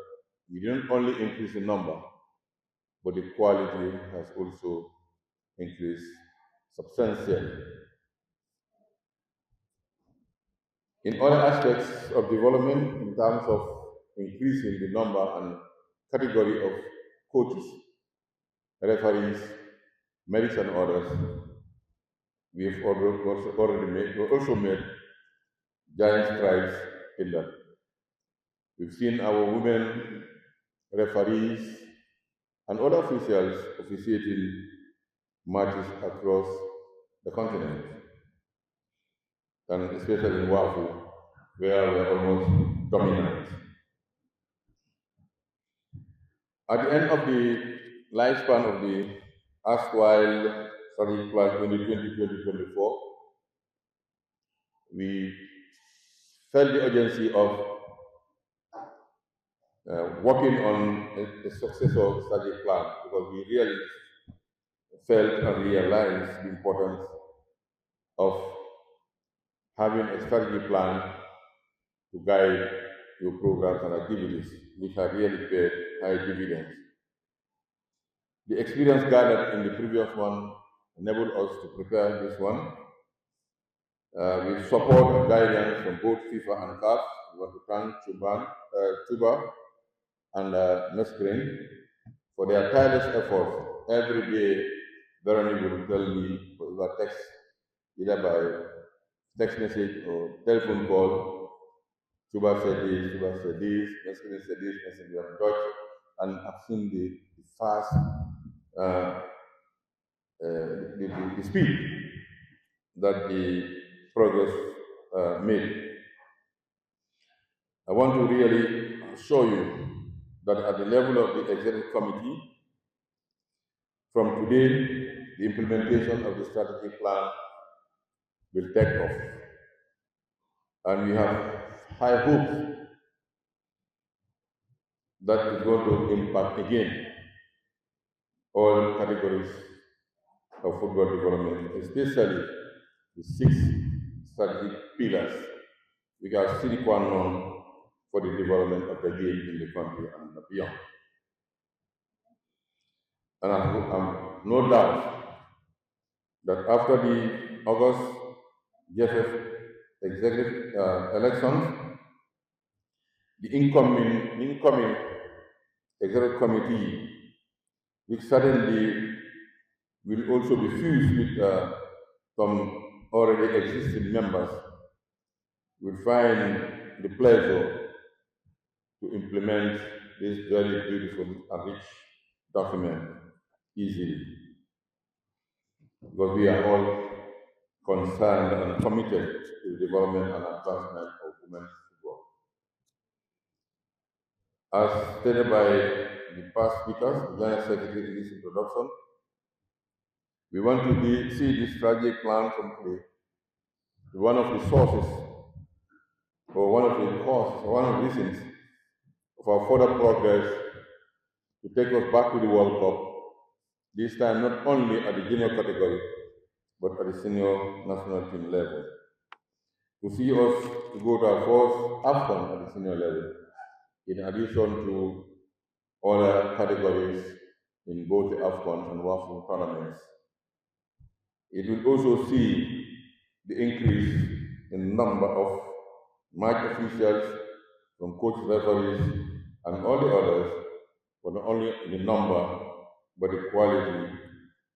we didn't only increase in number, but the quality has also increased substantially. In other aspects of development, in terms of increasing the number and category of coaches, referees, medics, and others, we have also made giant strides in that. We've seen our women referees and other officials officiating matches across the continent, and especially in WAFU, where we're almost dominant. At the end of the lifespan of the erstwhile strategic plan 2020-2024, we felt the urgency of working on a successor strategic plan, because we really felt and realized the importance of having a strategy plan to guide your programs and activities, which have really paid high dividends. The experience gathered in the previous one enabled us to prepare this one. With support and guidance from both FIFA and CAF, we want to thank Tuba and Neskrin for their tireless efforts. Every day, Veronique will tell me over text, either by text message or telephone call. Tuba said this, Neskrin said this, Neskrin said Dutch, and I've seen the fast, the speed that the progress made. I want to really show you that at the level of the executive committee, from today, the implementation of the strategic plan will take off. And we have high hopes that is going to impact again all categories of football development, especially the 6 strategic pillars which are sine qua non for the development of the game in the country and beyond. And I have no doubt that after the August GFF executive elections, the incoming executive committee, which suddenly will also be fused with some already existing members, will find the pleasure to implement this very beautiful and rich document easily, because we are all concerned and committed to the development and advancement of women's football. As stated by the past speakers, the General Secretary in this introduction, we want to see this strategic plan complete. One of the sources, or one of the causes, or one of the reasons of our further progress to take us back to the World Cup, this time not only at the junior category, but at the senior national team level. To see us to go to our first AFCON at the senior level, in addition to other categories in both the AFCON and WAFU tournaments. It will also see the increase in number of match officials, from coach referees, and all the others, but not only the number, but the quality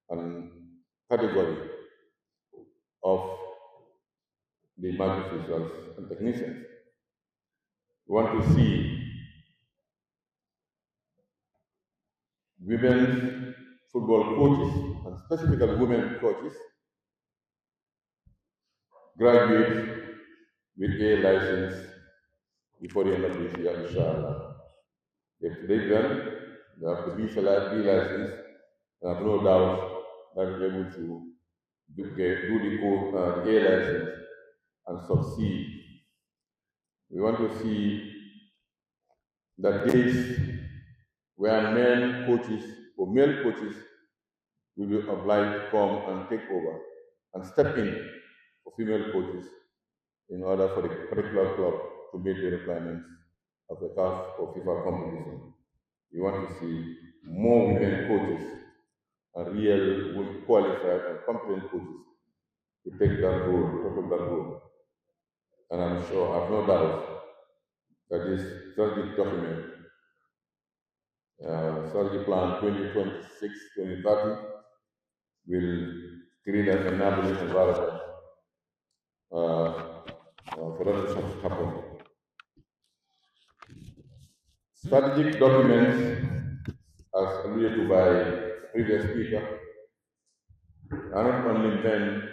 and category of the match officials and technicians. We want to see women's football coaches, and specifically women coaches, graduate with A license before the end of this year, inshallah. If they can, they have to be license, and I have no doubt that they'll be able to do the A license and succeed. We want to see that days where men coaches or male coaches will be obliged to come and take over and step in for female coaches in order for the particular club to meet the requirements of the CAF or FIFA competition. We want to see more women coaches and real qualified and competent coaches to take that role, And I'm sure, I have no doubt, that this strategic document, strategy plan 2026-2030, will create an enabling environment for that to happen. Strategic documents, as alluded to by the previous speaker, are not only meant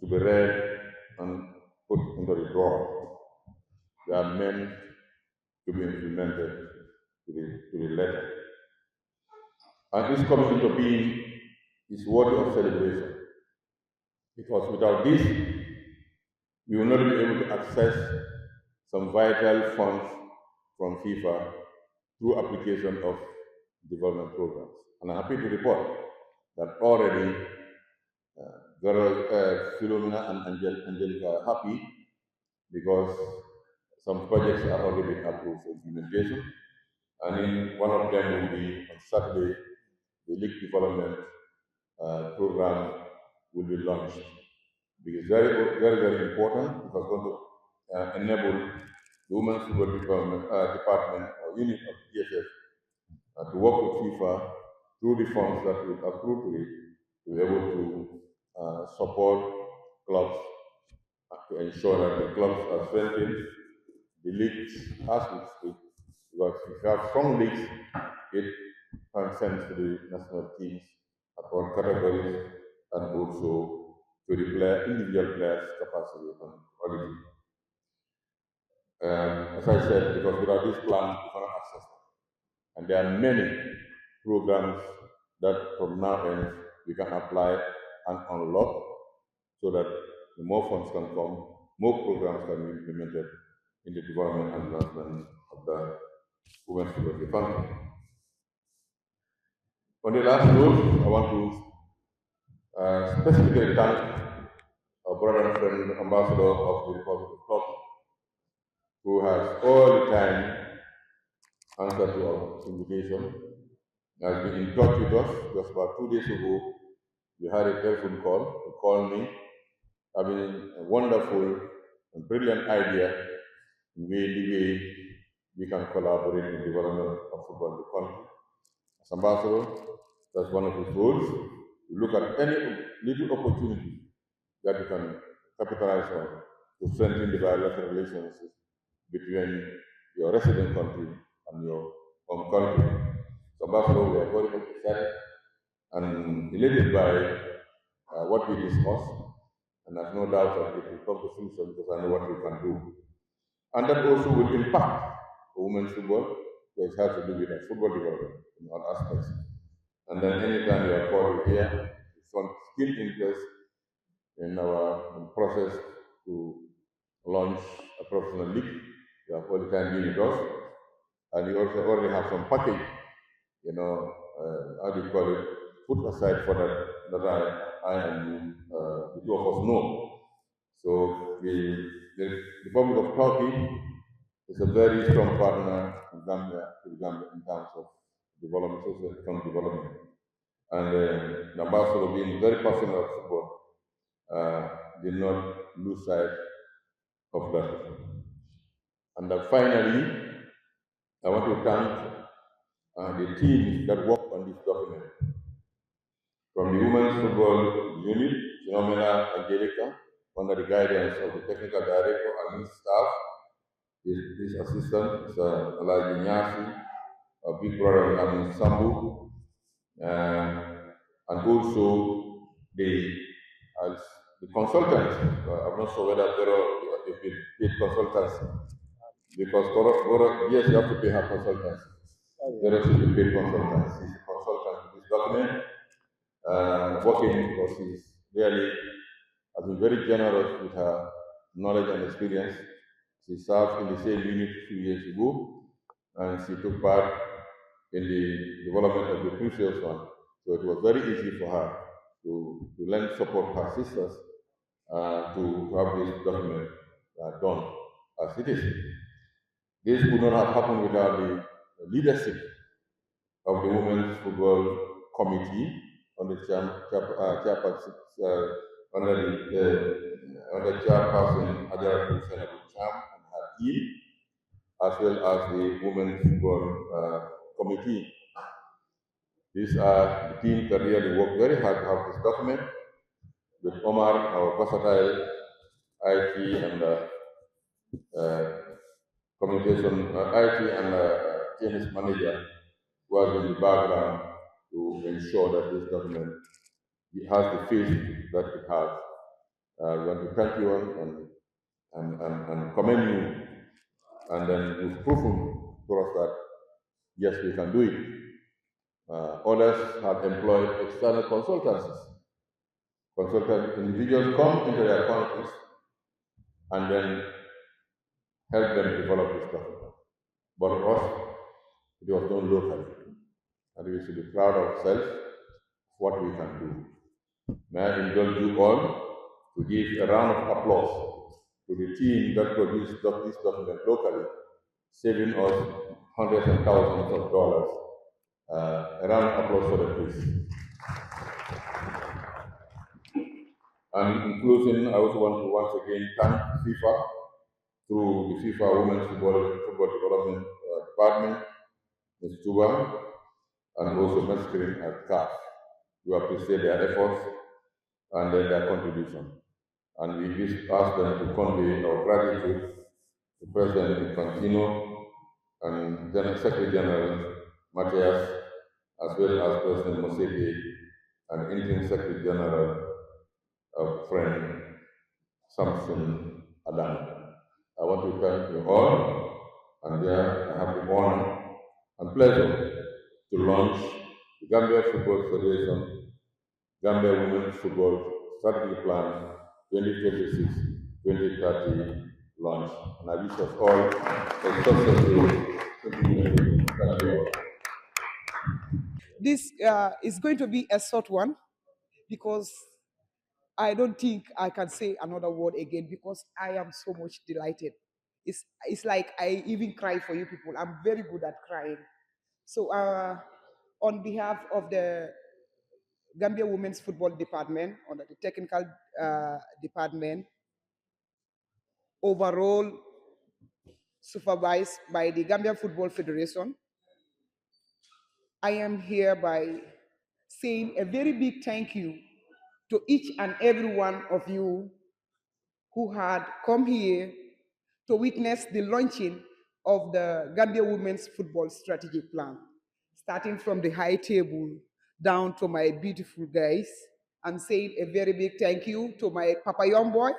to be read and put into the drawer. They are meant to be implemented to the letter. And this coming into being is worthy of celebration, because without this, we will not be able to access some vital funds from FIFA through application of development programs. And I'm happy to report that already Philomena and Angelica are happy, because some projects are already being approved for implementation. And in one of them will be on Saturday, the league development program will be launched. Because very, very, very important, because it's going to enable the Women's Football Department or unit of GFF to work with FIFA through the funds that we approve to it, to be able to support clubs to ensure that the clubs are strengthened, the leagues as we speak, because if you have strong leagues, it transcends to the national teams across categories and also to the individual players' capacity and quality. As I said, because without this plan, we cannot access it. And there are many programs that from now on we can apply and unlock so that more funds can come, more programs can be implemented in the development and advancement of the women's football of the country. On the last note, I want to specifically thank our brother and friend, Ambassador of the Republic of Turkey, who has all the time answered to our invitation. He has been in touch with us just about 2 days ago. We had a telephone call. He called me, having a wonderful and brilliant idea in the way we can collaborate in the development of football in the country. As ambassador, that's one of his goals. We look at any little opportunity that we can capitalize on to strengthen the bilateral relations between your resident country and your home country. So, ambassador, we are very excited and elated by what we discussed, and I have no doubt that it will come to fruition because I know what we can do. And that also will impact women's football, because it has to do with football development in all aspects. And then anytime you are called here, some still interest in our process to launch a professional league. You have all the time been with us, and you also already have some package, how do you call it, put aside for that I and you, the two of us know. So the Republic of Turkey is a very strong partner in Gambia in terms of development, social economic development. And the ambassador, being very passionate about football, did not lose sight of that. And finally, I want to thank the teams that worked on this document. From the Women's Football Unit, Phenomena Angelica, under the guidance of the technical director and his staff, his assistant is Alaji Nyasi, a big brother Amin Sambu, and also the consultants. I'm not sure whether there are paid consultants, because yes, you have to pay her consultants. There are also paid consultants. She's a consultant to this document, working because she's really has been very generous with her knowledge and experience. She served in the same unit 2 years ago, and she took part in the development of the previous one. So it was very easy for her to lend support her sisters to have this document done as it is. This could not have happened without the leadership of the Women's Football Committee under chairperson, under chairperson Adara Hussein Cham and her team, as well as the Women's Football Committee. These are the teams that really work very hard to have this document, with Omar, our versatile IT and communication, IT and tennis manager, who has in the background to ensure that this document has the face that it has. We want to thank you and commend you, and then we've proven to us that yes, we can do it. Others have employed external consultancies. Individuals come into their countries and then help them develop this document. But for us, it was done locally, and we should be proud of ourselves, what we can do. May I indulge you all to give a round of applause to the team that produced this document locally, saving us hundreds and thousands of dollars. A round of applause for them, please. And in closing, I also want to once again thank FIFA through the FIFA Women's Football Development Department, Ms. Tuba, and also Ms. Green at CAF. We appreciate their efforts and their contribution. And we wish ask them to convey our gratitude to President Infantino and Secretary General Matthias, as well as President Moseke and Interim Secretary General friend Samson Adam. I want want to thank you all, and I have the honor and pleasure to launch the Gambia Football Federation Gambia Women's Football Strategy Plan 2026-2030 launch. And I wish us all a successful 2026. Thank you all. This is going to be a short one because I don't think I can say another word again because I am so much delighted. It's like I even cry for you people. I'm very good at crying. So on behalf of the Gambia Women's Football Department, under the technical department, overall supervised by the Gambia Football Federation, I am hereby saying a very big thank you to each and every one of you who had come here to witness the launching of the Gambia Women's Football Strategic Plan, starting from the high table down to my beautiful guys. I'm saying a very big thank you to my Papa Young Boy.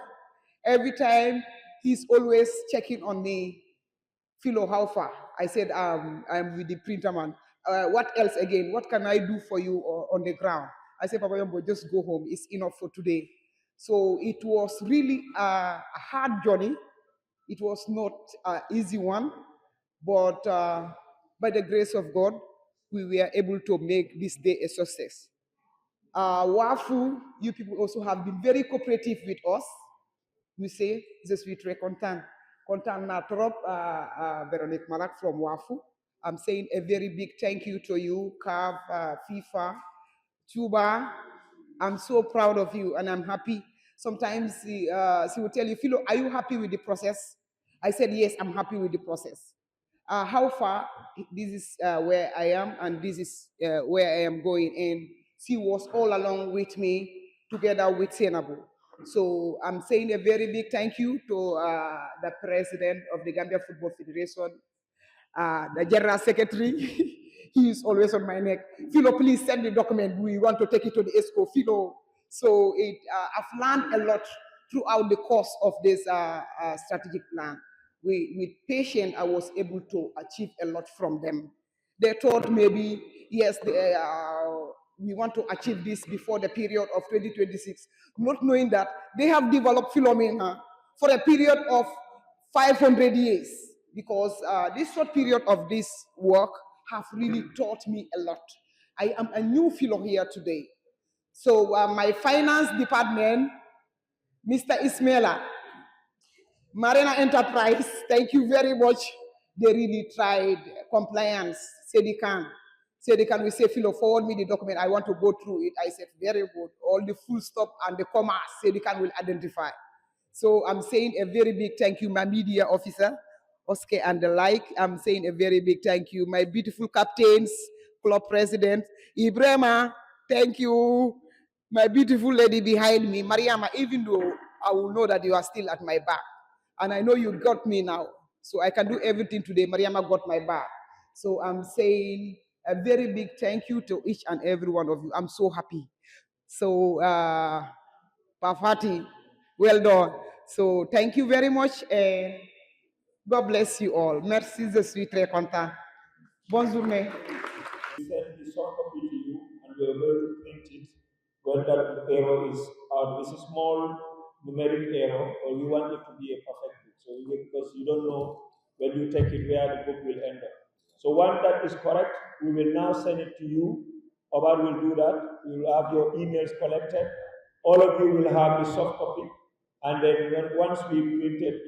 Every time he's always checking on me, Philo, how far? I said, I'm with the printer man. What else again? What can I do for you on the ground? I said, Papa Yombo, just go home. It's enough for today. So it was really a hard journey. It was not an easy one, but by the grace of God, we were able to make this day a success. Wafu, you people also have been very cooperative with us. We say, je suis très content. Content na trop, Veronique Malak from Wafu. I'm saying a very big thank you to you, CAF, FIFA, Tuba. I'm so proud of you and I'm happy. Sometimes she will tell you, Philo, are you happy with the process? I said, yes, I'm happy with the process. How far? This is where I am and this is where I am going. And she was all along with me together with Senabu. So I'm saying a very big thank you to the president of the Gambia Football Federation, the general secretary. He is always on my neck. Philo, please send the document. We want to take it to the ESCO. Philo. So I've learned a lot throughout the course of this strategic plan. With patience, I was able to achieve a lot from them. They thought maybe, yes, we want to achieve this before the period of 2026, not knowing that they have developed Philomena for a period of 500 years, because this short period of this work have really taught me a lot. I am a new fellow here today. So my finance department, Mr. Ismaila, Marina Enterprise, thank you very much. They really tried. Compliance, Sedikan. Sedikan will say, Philo, forward me the document. I want to go through it. I said, very good. All the full stop and the commas, Sedikan will identify. So I'm saying a very big thank you, my media officer, Oscar and the like. I'm saying a very big thank you, my beautiful captains, club president, Ibrahima, thank you. My beautiful lady behind me, Mariama, even though I will know that you are still at my back. And I know you got me now. So I can do everything today. Mariama got my back. So I'm saying a very big thank you to each and every one of you. I'm so happy. So, Pafati, well done. So thank you very much. And God bless you all. Merci, je suis très content. Bonne journée. We send the soft copy to you and we are going to print it when that error is out. It's a small numeric error, or we want it to be a perfect book. So because you don't know when you take it where the book will end up. So once that is correct, we will now send it to you. Omar will do that. We will have your emails collected. All of you will have the soft copy. And then once we print it,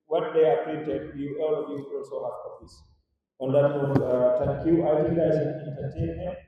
when they are printed, all of you will also have copies. On that note, thank you. I think there's an entertainment.